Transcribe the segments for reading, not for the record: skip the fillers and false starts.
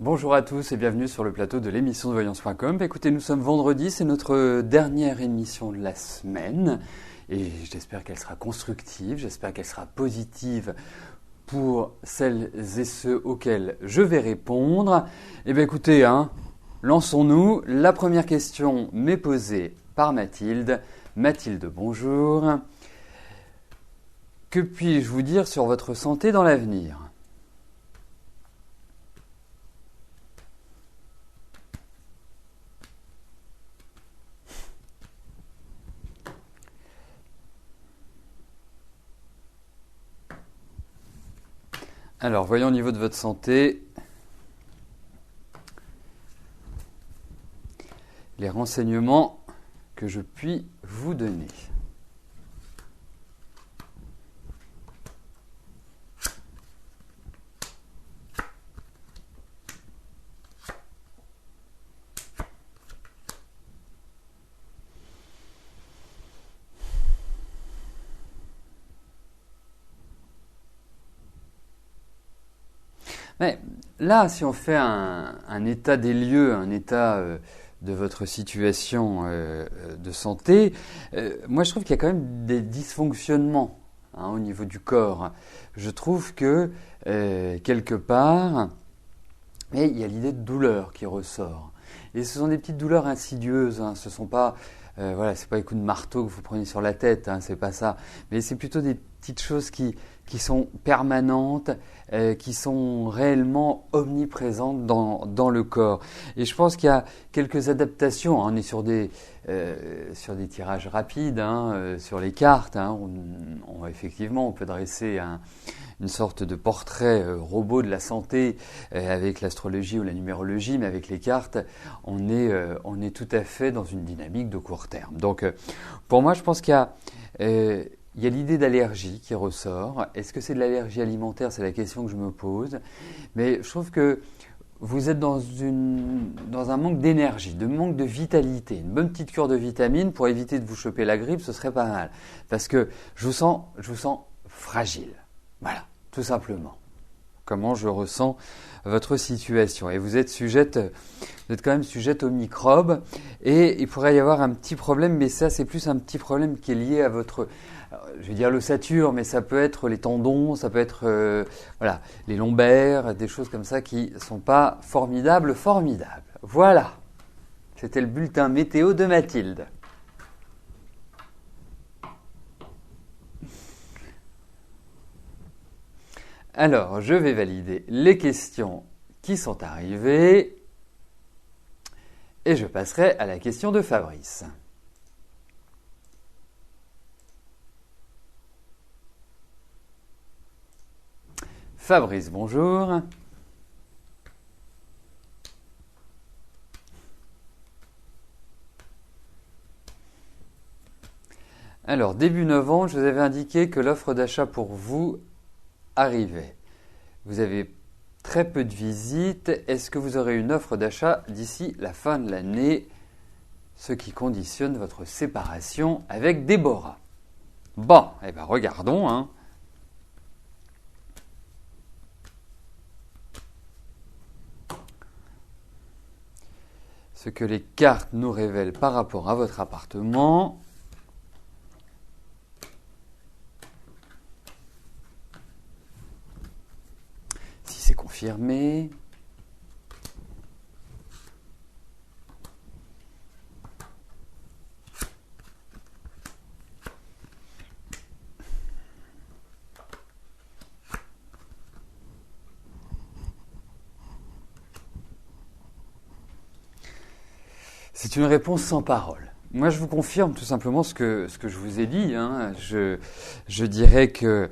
Bonjour à tous et bienvenue sur le plateau de l'émission de voyance.com. Écoutez, nous sommes vendredi, c'est notre dernière émission de la semaine et j'espère qu'elle sera constructive, j'espère qu'elle sera positive pour celles et ceux auxquels je vais répondre. Eh bien écoutez, lançons-nous. La première question m'est posée par Mathilde. Mathilde, bonjour. Que puis-je vous dire sur votre santé dans l'avenir ? Alors, voyons au niveau de votre santé les renseignements que je puis vous donner. Mais là, si on fait un état des lieux, un état de votre situation de santé, moi je trouve qu'il y a quand même des dysfonctionnements au niveau du corps. Je trouve que quelque part, il y a l'idée de douleur qui ressort. Et ce sont des petites douleurs insidieuses, ce sont pas c'est pas les coups de marteau que vous prenez sur la tête, c'est pas ça. Mais c'est plutôt des petites choses qui sont permanentes, qui sont réellement omniprésentes dans le corps. Et je pense qu'il y a quelques adaptations. On est sur des tirages rapides, sur les cartes. Effectivement, on peut dresser une sorte de portrait robot de la santé avec l'astrologie ou la numérologie, mais avec les cartes, on est tout à fait dans une dynamique de court terme. Donc, pour moi, je pense qu'il y a l'idée d'allergie qui ressort. Est-ce que c'est de l'allergie alimentaire ? C'est la question que je me pose. Mais je trouve que vous êtes dans un manque d'énergie, de manque de vitalité. Une bonne petite cure de vitamines pour éviter de vous choper la grippe, ce serait pas mal. Parce que je vous sens fragile. Voilà, tout simplement. Comment je ressens votre situation. Et vous êtes quand même sujette aux microbes. Et il pourrait y avoir un petit problème, mais ça c'est plus un petit problème qui est lié à votre, je vais dire l'ossature, mais ça peut être les tendons, ça peut être les lombaires, des choses comme ça qui ne sont pas formidables. Voilà, c'était le bulletin météo de Mathilde. Alors, je vais valider les questions qui sont arrivées et je passerai à la question de Fabrice. Fabrice, bonjour. Alors, début novembre, je vous avais indiqué que l'offre d'achat pour vous arrivait. Vous avez très peu de visites. Est-ce que vous aurez une offre d'achat d'ici la fin de l'année, ce qui conditionne votre séparation avec Déborah? Bon, regardons. Ce que les cartes nous révèlent par rapport à votre appartement. C'est confirmé. C'est une réponse sans parole. Moi, je vous confirme tout simplement ce que je vous ai dit. Je dirais que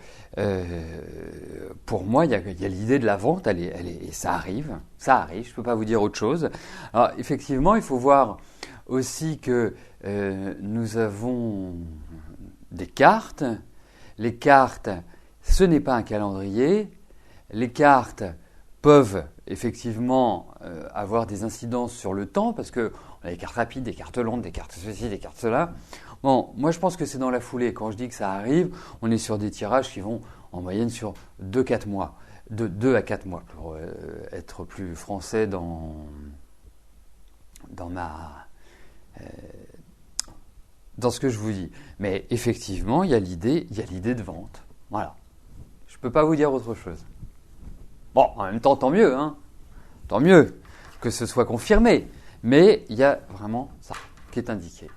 pour moi, il y a l'idée de la vente, et ça arrive. Je ne peux pas vous dire autre chose. Alors, effectivement, il faut voir aussi que nous avons des cartes. Les cartes, ce n'est pas un calendrier. Les cartes peuvent effectivement avoir des incidences sur le temps parce que on a des cartes rapides, des cartes lentes, des cartes ceci, des cartes cela. Bon, moi je pense que c'est dans la foulée. Quand je dis que ça arrive, on est sur des tirages qui vont en moyenne sur 2-4 mois. de 2 à 4 mois pour être plus français dans ce que je vous dis. Mais effectivement, il y a l'idée de vente. Voilà. Je ne peux pas vous dire autre chose. Bon, en même temps, tant mieux, hein. Tant mieux que ce soit confirmé. Mais il y a vraiment ça qui est indiqué.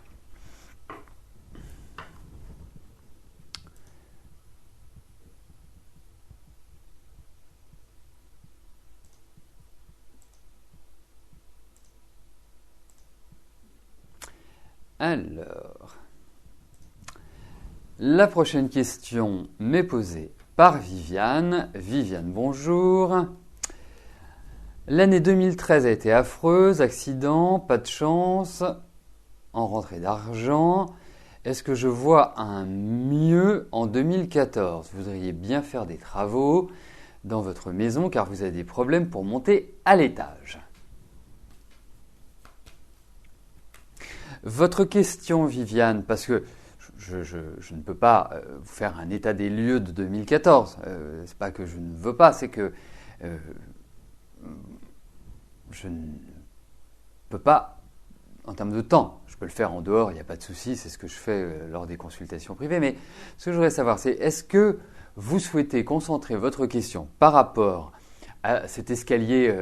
Alors, la prochaine question m'est posée par Viviane. Viviane, bonjour. L'année 2013 a été affreuse, accident, pas de chance, en rentrée d'argent. Est-ce que je vois un mieux en 2014 ? Vous voudriez bien faire des travaux dans votre maison car vous avez des problèmes pour monter à l'étage. Votre question, Viviane, parce que je ne peux pas vous faire un état des lieux de 2014. C'est pas que je ne veux pas, c'est que je ne peux pas, en termes de temps, je peux le faire en dehors, il n'y a pas de souci, c'est ce que je fais lors des consultations privées. Mais ce que je voudrais savoir, c'est est-ce que vous souhaitez concentrer votre question par rapport à cet escalier,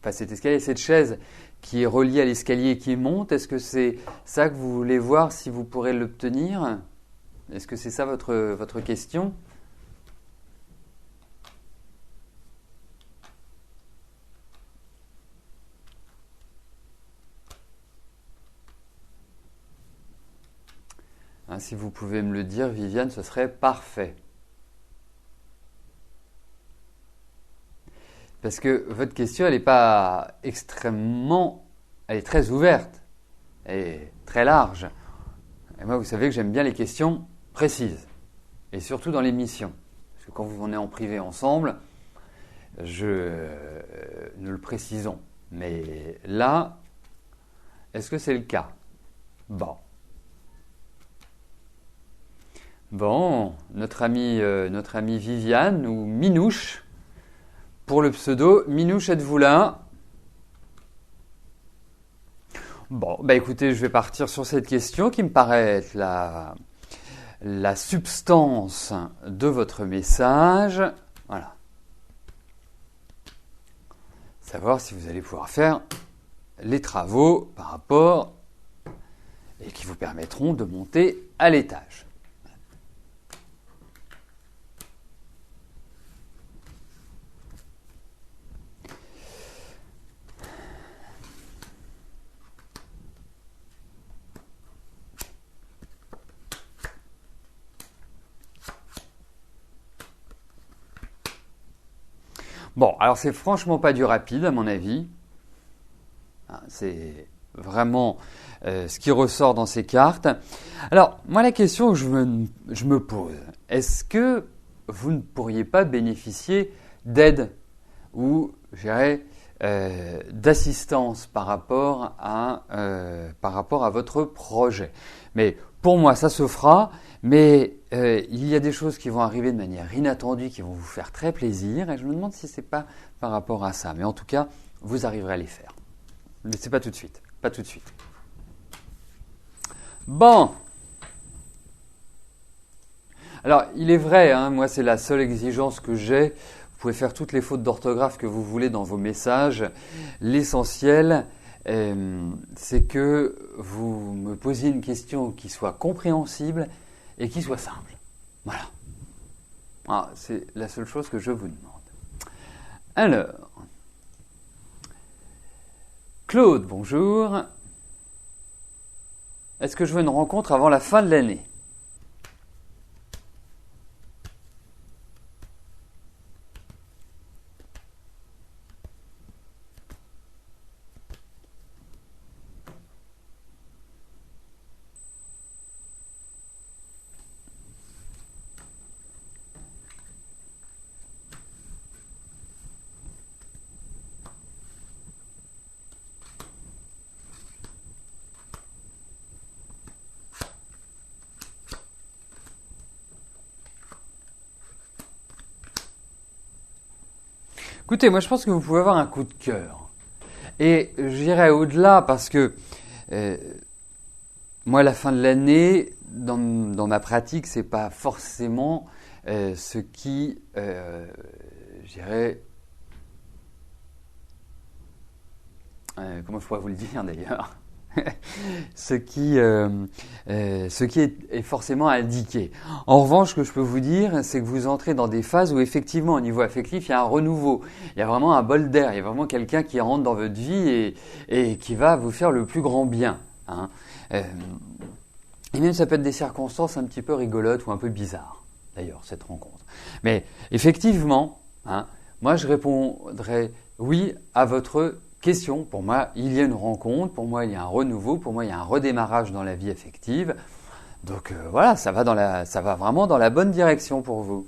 cette chaise qui est reliée à l'escalier qui monte? Est-ce que c'est ça que vous voulez voir, si vous pourrez l'obtenir? Est-ce que c'est ça votre question? Hein, si vous pouvez me le dire, Viviane, ce serait parfait. Parce que votre question, elle n'est pas extrêmement... Elle est très ouverte. Elle est très large. Et moi, vous savez que j'aime bien les questions précises. Et surtout dans l'émission. Parce que quand vous venez en privé ensemble, nous le précisons. Mais là, est-ce que c'est le cas? Bon, notre amie Viviane, ou Minouche, pour le pseudo. Minouche, êtes-vous là? Bon, écoutez, je vais partir sur cette question qui me paraît être la substance de votre message. Voilà. Savoir si vous allez pouvoir faire les travaux par rapport et qui vous permettront de monter à l'étage. Bon, alors c'est franchement pas du rapide à mon avis. C'est vraiment ce qui ressort dans ces cartes. Alors, moi la question que je me pose, est-ce que vous ne pourriez pas bénéficier d'aide ou, je dirais, d'assistance par rapport à votre projet? Mais pour moi, ça se fera. Mais il y a des choses qui vont arriver de manière inattendue, qui vont vous faire très plaisir. Et je me demande si ce n'est pas par rapport à ça. Mais en tout cas, vous arriverez à les faire. Mais ce n'est pas tout de suite. Pas tout de suite. Bon. Alors, il est vrai, hein, moi c'est la seule exigence que j'ai. Vous pouvez faire toutes les fautes d'orthographe que vous voulez dans vos messages. L'essentiel, c'est que vous me posiez une question qui soit compréhensible et qui soit simple. Voilà. C'est la seule chose que je vous demande. Alors, Claude, bonjour. Est-ce que je veux une rencontre avant la fin de l'année? Écoutez, moi je pense que vous pouvez avoir un coup de cœur. Et j'irai au-delà parce que moi, à la fin de l'année, dans ma pratique, c'est pas forcément ce qui, je dirais, comment je pourrais vous le dire d'ailleurs, ce qui est forcément indiqué. En revanche, ce que je peux vous dire, c'est que vous entrez dans des phases où effectivement, au niveau affectif, il y a un renouveau. Il y a vraiment un bol d'air. Il y a vraiment quelqu'un qui rentre dans votre vie et qui va vous faire le plus grand bien. Hein. Et même ça peut être des circonstances un petit peu rigolotes ou un peu bizarres, d'ailleurs, cette rencontre. Mais effectivement, hein, moi je répondrai oui à votre question. Pour moi, il y a une rencontre, pour moi il y a un renouveau, pour moi il y a un redémarrage dans la vie affective. Donc voilà, ça va vraiment dans la bonne direction pour vous.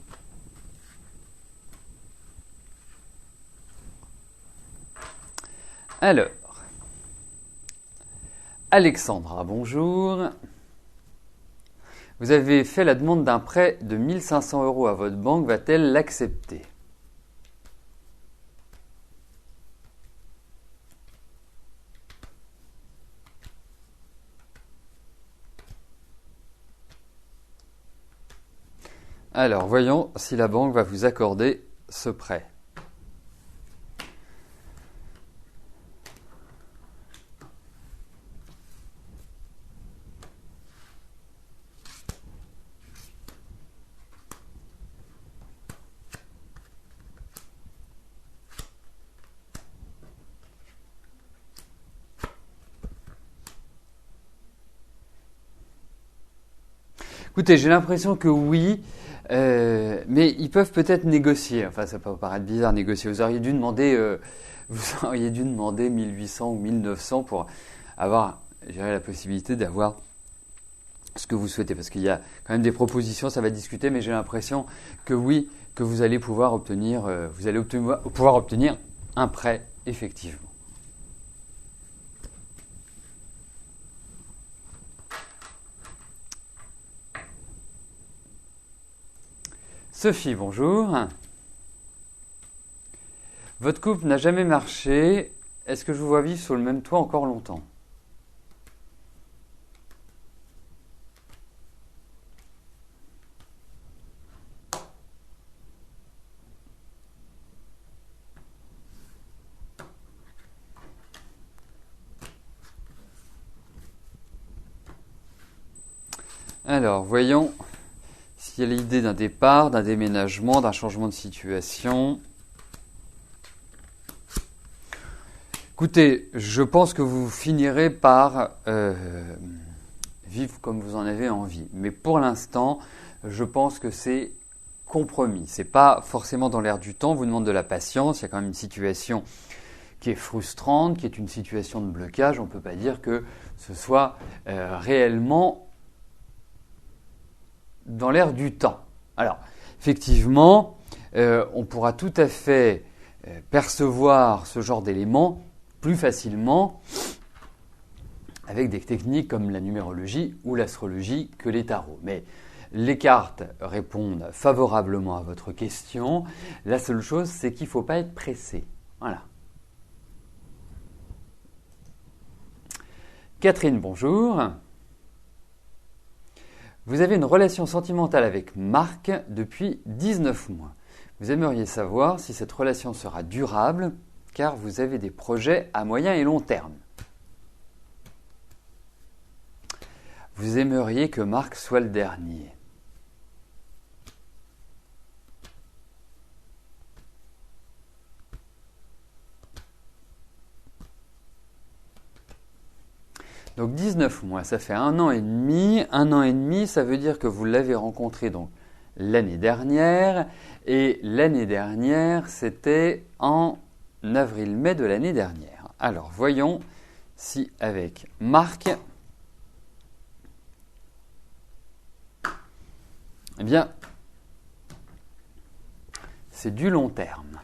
Alors, Alexandra, bonjour. Vous avez fait la demande d'un prêt de 1 500 € à votre banque, va-t-elle l'accepter? Alors, voyons si la banque va vous accorder ce prêt. Écoutez, j'ai l'impression que oui, mais ils peuvent peut-être négocier. Enfin, ça peut paraître bizarre négocier. Vous auriez dû demander 1800 ou 1900 pour avoir, je dirais, la possibilité d'avoir ce que vous souhaitez. Parce qu'il y a quand même des propositions, ça va discuter, mais j'ai l'impression que oui, que vous allez pouvoir obtenir un prêt effectivement. Sophie, bonjour. Votre couple n'a jamais marché. Est-ce que je vous vois vivre sous le même toit encore longtemps? Alors, voyons s'il y a l'idée d'un départ, d'un déménagement, d'un changement de situation. Écoutez, je pense que vous finirez par vivre comme vous en avez envie. Mais pour l'instant, je pense que c'est compromis. C'est pas forcément dans l'air du temps. On vous demande de la patience. Il y a quand même une situation qui est frustrante, qui est une situation de blocage. On ne peut pas dire que ce soit réellement dans l'air du temps. Alors, effectivement, on pourra tout à fait percevoir ce genre d'éléments plus facilement avec des techniques comme la numérologie ou l'astrologie que les tarots. Mais les cartes répondent favorablement à votre question. La seule chose, c'est qu'il ne faut pas être pressé. Voilà. Catherine, bonjour. Vous avez une relation sentimentale avec Marc depuis 19 mois. Vous aimeriez savoir si cette relation sera durable, car vous avez des projets à moyen et long terme. Vous aimeriez que Marc soit le dernier. Donc 19 mois, ça fait 1 an et demi. 1 an et demi, ça veut dire que vous l'avez rencontré donc l'année dernière. Et l'année dernière, c'était en avril-mai de l'année dernière. Alors voyons si avec Marc, eh bien, c'est du long terme.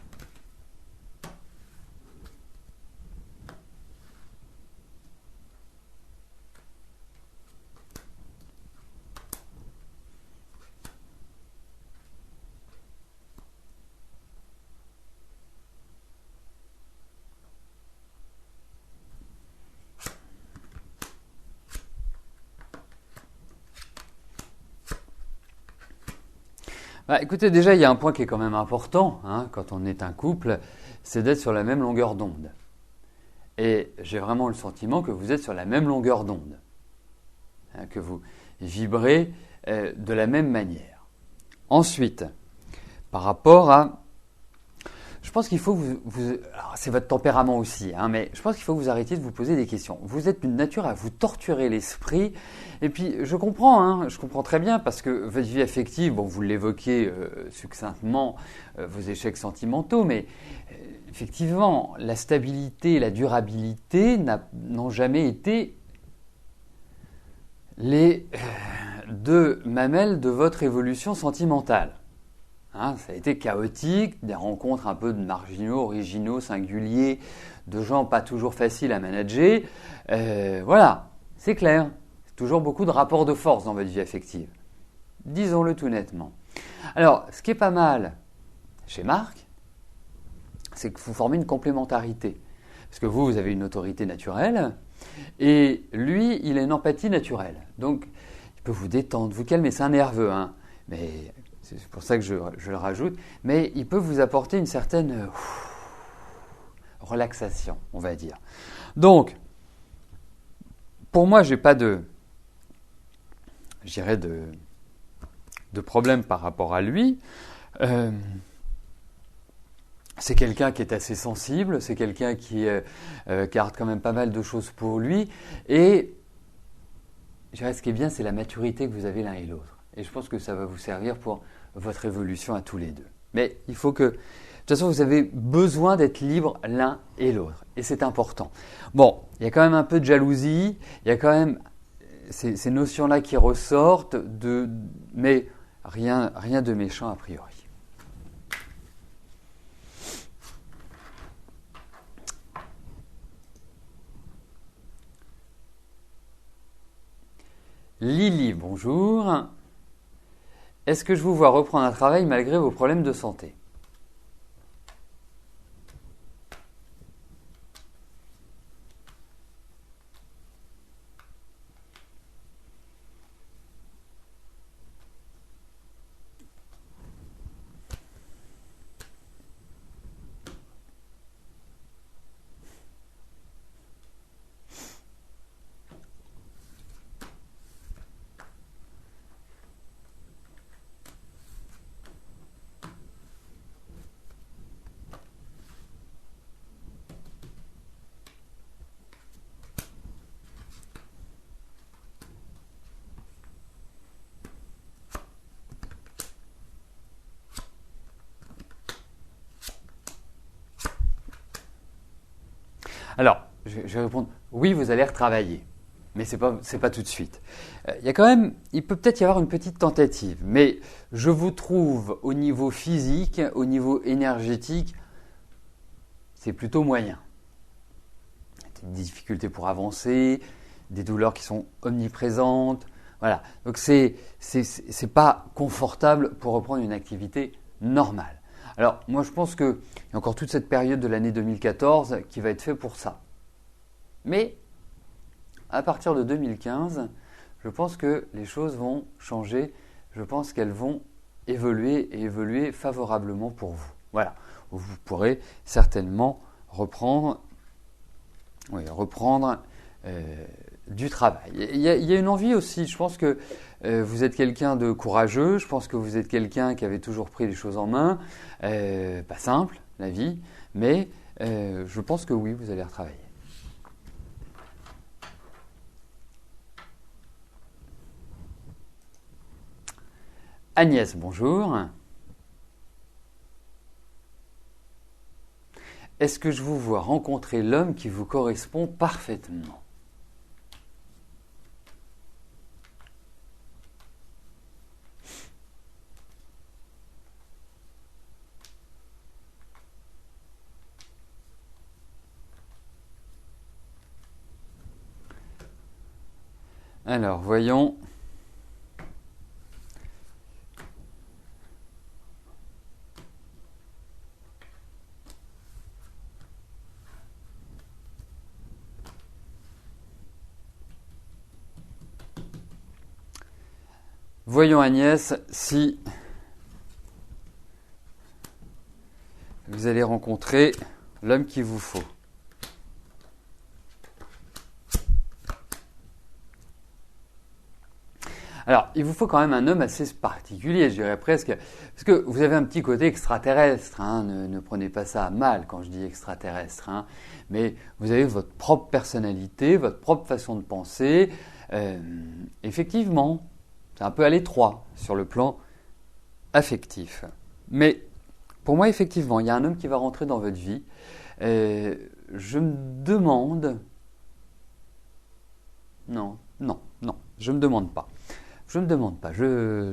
Bah, écoutez, déjà, il y a un point qui est quand même important, hein, quand on est un couple, c'est d'être sur la même longueur d'onde. Et j'ai vraiment le sentiment que vous êtes sur la même longueur d'onde, hein, que vous vibrez de la même manière. Ensuite, par rapport à... Je pense qu'il faut que alors c'est votre tempérament aussi, hein, mais je pense qu'il faut que vous arrêtiez de vous poser des questions. Vous êtes d'une nature à vous torturer l'esprit. Et puis, je comprends, hein, je comprends très bien, parce que votre vie affective, bon, vous l'évoquez succinctement, vos échecs sentimentaux, mais effectivement, la stabilité et la durabilité n'ont jamais été les deux mamelles de votre évolution sentimentale. Hein, ça a été chaotique, des rencontres un peu de marginaux, originaux, singuliers, de gens pas toujours faciles à manager. Voilà, c'est clair. C'est toujours beaucoup de rapports de force dans votre vie affective. Disons-le tout nettement. Alors, ce qui est pas mal chez Marc, c'est que vous formez une complémentarité. Parce que vous avez une autorité naturelle et lui, il a une empathie naturelle. Donc, il peut vous détendre, vous calmer. C'est un nerveux, hein, mais... C'est pour ça que je le rajoute. Mais il peut vous apporter une certaine relaxation, on va dire. Donc, pour moi, je n'ai pas de problème par rapport à lui. C'est quelqu'un qui est assez sensible, c'est quelqu'un qui garde quand même pas mal de choses pour lui. Et je dirais, ce qui est bien, c'est la maturité que vous avez l'un et l'autre. Et je pense que ça va vous servir pour votre évolution à tous les deux. Mais il faut que... De toute façon, vous avez besoin d'être libres l'un et l'autre. Et c'est important. Bon, il y a quand même un peu de jalousie. Il y a quand même ces notions-là qui ressortent. Mais rien de méchant a priori. Lily, bonjour. Est-ce que je vous vois reprendre un travail malgré vos problèmes de santé ? Alors, je vais répondre, oui, vous allez retravailler, mais c'est pas tout de suite. Il peut peut-être y avoir une petite tentative, mais je vous trouve au niveau physique, au niveau énergétique, c'est plutôt moyen. Des difficultés pour avancer, des douleurs qui sont omniprésentes, voilà. Donc c'est pas confortable pour reprendre une activité normale. Alors, moi, je pense qu'il y a encore toute cette période de l'année 2014 qui va être fait pour ça. Mais, à partir de 2015, je pense que les choses vont changer. Je pense qu'elles vont évoluer et évoluer favorablement pour vous. Voilà. Vous pourrez certainement reprendre du travail. Il y a une envie aussi. Je pense que vous êtes quelqu'un de courageux. Je pense que vous êtes quelqu'un qui avait toujours pris les choses en main. Pas simple, la vie, mais je pense que oui, vous allez retravailler. Agnès, bonjour. Est-ce que je vous vois rencontrer l'homme qui vous correspond parfaitement ? Alors, voyons. Voyons Agnès si vous allez rencontrer l'homme qu'il vous faut. Alors, il vous faut quand même un homme assez particulier, je dirais presque, parce que vous avez un petit côté extraterrestre, hein, ne prenez pas ça à mal quand je dis extraterrestre, hein, mais vous avez votre propre personnalité, votre propre façon de penser. Effectivement, c'est un peu à l'étroit sur le plan affectif. Mais pour moi, effectivement, il y a un homme qui va rentrer dans votre vie. Je me demande... Non, je me demande pas. Je ne me demande pas. Je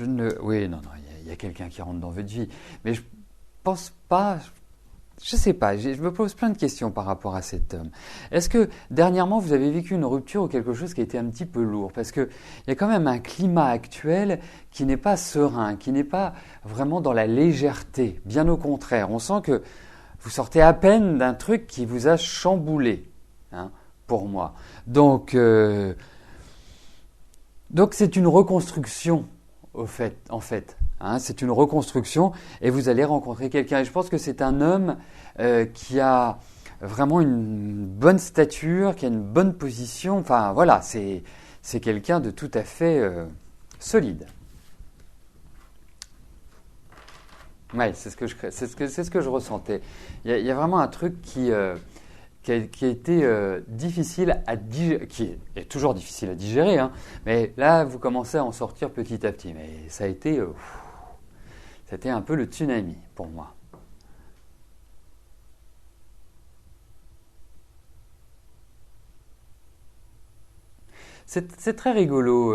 ne. Oui, non, il y a quelqu'un qui rentre dans votre vie. Mais je pense pas. Je sais pas. Je me pose plein de questions par rapport à cet homme. Est-ce que dernièrement vous avez vécu une rupture ou quelque chose qui a été un petit peu lourd? Parce que il y a quand même un climat actuel qui n'est pas serein, qui n'est pas vraiment dans la légèreté. Bien au contraire, on sent que vous sortez à peine d'un truc qui vous a chamboulé, hein, pour moi. Donc c'est une reconstruction, en fait. Hein, c'est une reconstruction et vous allez rencontrer quelqu'un. Et je pense que c'est un homme qui a vraiment une bonne stature, qui a une bonne position. Enfin voilà, c'est quelqu'un de tout à fait solide. Ouais, c'est ce que je ressentais. Il y a vraiment un truc qui a été difficile à digérer, qui est toujours difficile à digérer, hein, mais là, vous commencez à en sortir petit à petit. Mais ça a été un peu le tsunami pour moi. C'est très rigolo,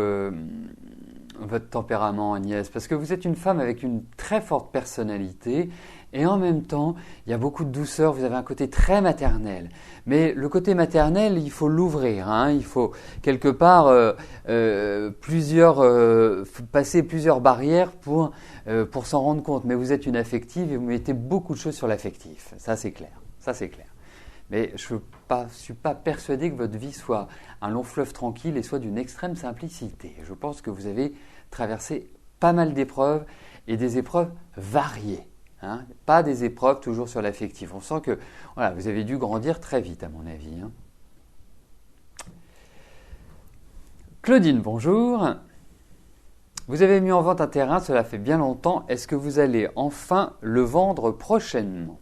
votre tempérament, Agnès, parce que vous êtes une femme avec une très forte personnalité et en même temps, il y a beaucoup de douceur, vous avez un côté très maternel. Mais le côté maternel, il faut l'ouvrir, hein, il faut quelque part passer plusieurs barrières pour s'en rendre compte. Mais vous êtes une affective et vous mettez beaucoup de choses sur l'affectif, ça c'est clair, Mais je ne suis pas persuadé que votre vie soit un long fleuve tranquille et soit d'une extrême simplicité. Je pense que vous avez traversé pas mal d'épreuves et des épreuves variées. Hein, pas des épreuves toujours sur l'affectif. On sent que voilà, vous avez dû grandir très vite à mon avis. Hein. Claudine, bonjour. Vous avez mis en vente un terrain, cela fait bien longtemps. Est-ce que vous allez enfin le vendre prochainement ?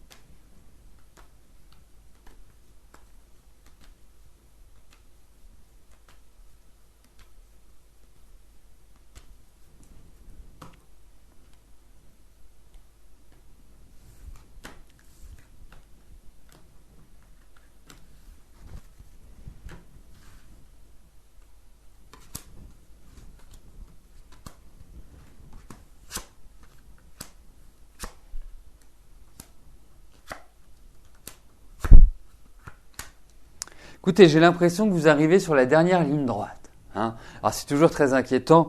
Écoutez, j'ai l'impression que vous arrivez sur la dernière ligne droite. Hein. Alors c'est toujours très inquiétant.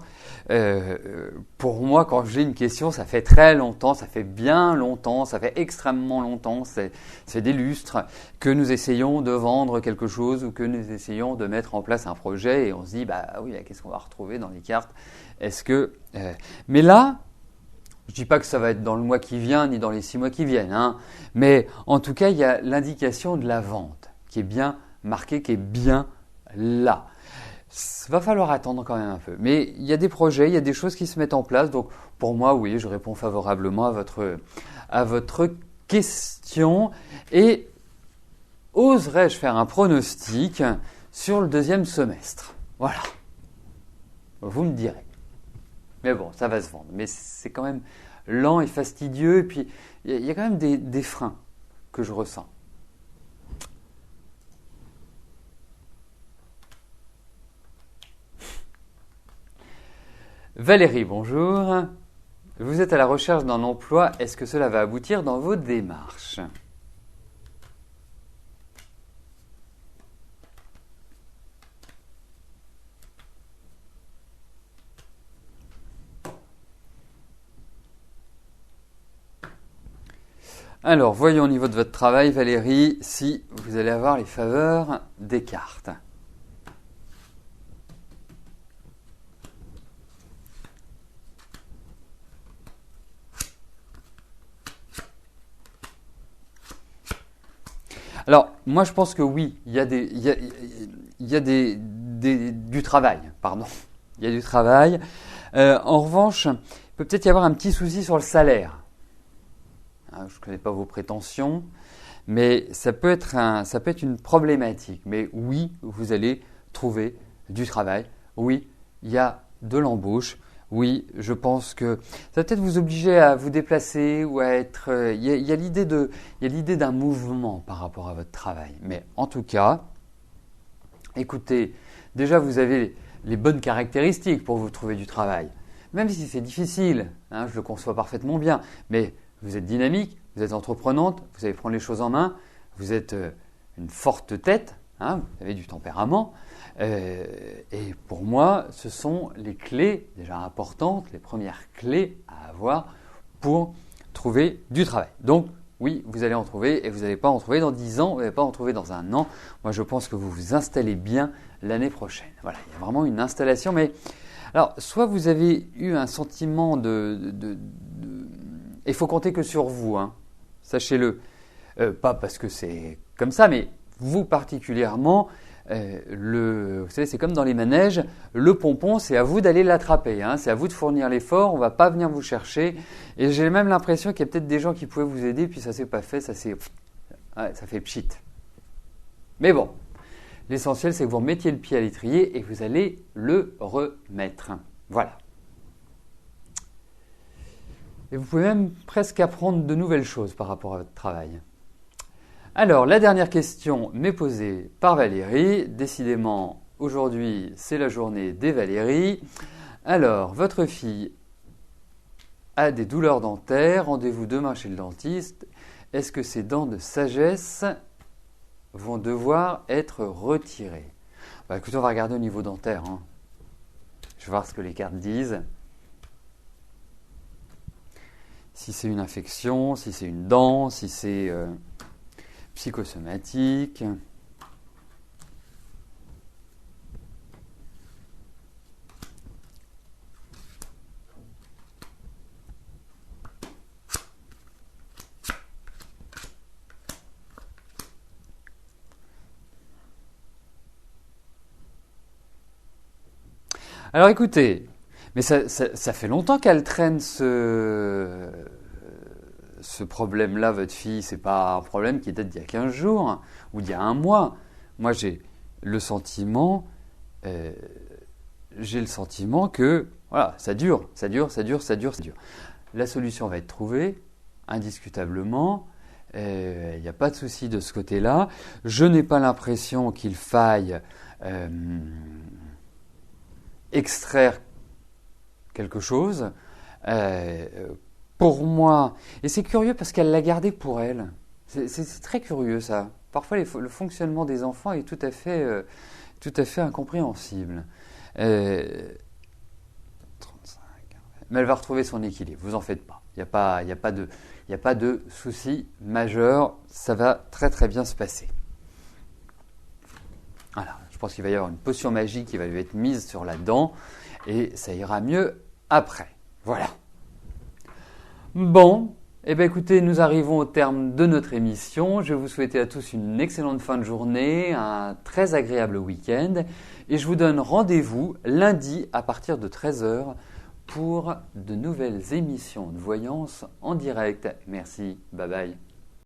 Pour moi, quand j'ai une question, ça fait très longtemps, ça fait bien longtemps, ça fait extrêmement longtemps, c'est des lustres que nous essayons de vendre quelque chose ou que nous essayons de mettre en place un projet et on se dit, bah oui, qu'est-ce qu'on va retrouver dans les cartes? Mais là, je dis pas que ça va être dans le mois qui vient ni dans les 6 mois qui viennent, hein, mais en tout cas, il y a l'indication de la vente qui est bien marqué, qui est bien là. Il va falloir attendre quand même un peu. Mais il y a des projets, il y a des choses qui se mettent en place. Donc pour moi, oui, je réponds favorablement à votre question. Et oserais-je faire un pronostic sur le 2e semestre? Voilà. Vous me direz. Mais bon, ça va se vendre. Mais c'est quand même lent et fastidieux. Et puis, il y a quand même des freins que je ressens. Valérie, bonjour. Vous êtes à la recherche d'un emploi. Est-ce que cela va aboutir dans vos démarches? Alors, voyons au niveau de votre travail, Valérie, si vous allez avoir les faveurs des cartes. Alors, moi, je pense que oui, il y a du travail, pardon. Il y a du travail. En revanche, il peut peut-être y avoir un petit souci sur le salaire. Hein, je ne connais pas vos prétentions, mais ça peut être une problématique. Mais oui, vous allez trouver du travail. Oui, il y a de l'embauche. Oui, je pense que ça va peut-être vous obliger à vous déplacer ou à être. Il y a l'idée d'un mouvement par rapport à votre travail. Mais en tout cas, écoutez, déjà vous avez les bonnes caractéristiques pour vous trouver du travail. Même si c'est difficile, hein, je le conçois parfaitement bien. Mais vous êtes dynamique, vous êtes entreprenante, vous savez prendre les choses en main, vous êtes une forte tête, hein, vous avez du tempérament. Et pour moi, ce sont les clés déjà importantes, les premières clés à avoir pour trouver du travail. Donc, oui, vous allez en trouver et vous n'allez pas en trouver dans 10 ans, vous n'allez pas en trouver dans un an. Moi, je pense que vous vous installez bien l'année prochaine. Voilà, il y a vraiment une installation. Mais alors, soit vous avez eu un sentiment il faut compter que sur vous, hein, sachez-le. Pas parce que c'est comme ça, mais vous particulièrement. Vous savez, c'est comme dans les manèges, le pompon, c'est à vous d'aller l'attraper, hein, c'est à vous de fournir l'effort, on ne va pas venir vous chercher. Et j'ai même l'impression qu'il y a peut-être des gens qui pouvaient vous aider, puis ça ne s'est pas fait, ça fait pchit. Mais bon, l'essentiel, c'est que vous remettiez le pied à l'étrier et vous allez le remettre. Voilà. Et vous pouvez même presque apprendre de nouvelles choses par rapport à votre travail. Alors, la dernière question m'est posée par Valérie. Décidément, aujourd'hui, c'est la journée des Valéries. Alors, votre fille a des douleurs dentaires. Rendez-vous demain chez le dentiste. Est-ce que ses dents de sagesse vont devoir être retirées? Écoutez, on va regarder au niveau dentaire. Hein. Je vais voir ce que les cartes disent. Si c'est une infection, si c'est une dent, si c'est psychosomatique. Alors écoutez, mais ça fait longtemps qu'elle traîne ce problème-là, votre fille. C'est pas un problème qui date d'il y a 15 jours ou d'il y a un mois. Moi, j'ai le sentiment que voilà, ça dure. La solution va être trouvée, indiscutablement. Il n'y a pas de souci de ce côté-là. Je n'ai pas l'impression qu'il faille extraire quelque chose. Pour moi, et c'est curieux parce qu'elle l'a gardé pour elle. C'est très curieux ça. Parfois, le fonctionnement des enfants est tout à fait incompréhensible. 35. Mais elle va retrouver son équilibre, vous en faites pas. Il n'y a pas de souci majeur, ça va très très bien se passer. Voilà, je pense qu'il va y avoir une potion magique qui va lui être mise sur la dent et ça ira mieux après. Voilà. Bon, écoutez, nous arrivons au terme de notre émission. Je vais vous souhaiter à tous une excellente fin de journée, un très agréable week-end et je vous donne rendez-vous lundi à partir de 13h pour de nouvelles émissions de voyance en direct. Merci, bye bye.